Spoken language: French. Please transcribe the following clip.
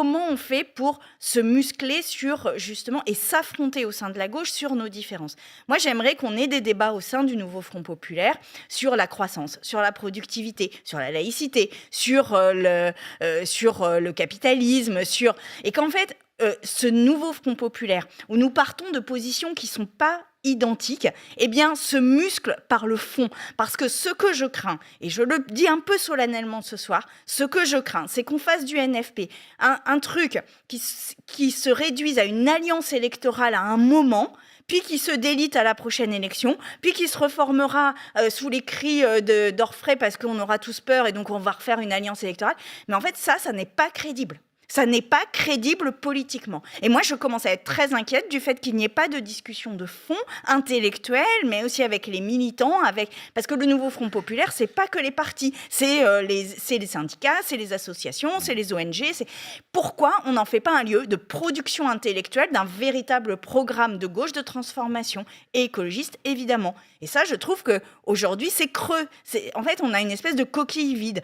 Comment on fait pour se muscler sur justement et s'affronter au sein de la gauche sur nos différences? Moi, j'aimerais qu'on ait des débats au sein du nouveau Front populaire sur la croissance, sur la productivité, sur la laïcité, sur le capitalisme, et qu'en fait, ce nouveau Front populaire, où nous partons de positions qui sont pas identiques, eh bien, se muscle par le fond. Parce que ce que je crains, et je le dis un peu solennellement ce soir, ce que je crains, c'est qu'on fasse du NFP un truc qui se réduise à une alliance électorale à un moment, puis qui se délite à la prochaine élection, puis qui se reformera sous les cris d'orfraie parce qu'on aura tous peur et donc on va refaire une alliance électorale. Mais en fait, ça n'est pas crédible. Ça n'est pas crédible politiquement. Et moi, je commence à être très inquiète du fait qu'il n'y ait pas de discussion de fond intellectuelle, mais aussi avec les militants, parce que le nouveau Front populaire, c'est pas que les partis, c'est les syndicats, c'est les associations, c'est les ONG. Pourquoi on n'en fait pas un lieu de production intellectuelle d'un véritable programme de gauche de transformation et écologiste, évidemment. Et ça, je trouve que aujourd'hui, c'est creux. En fait, on a une espèce de coquille vide.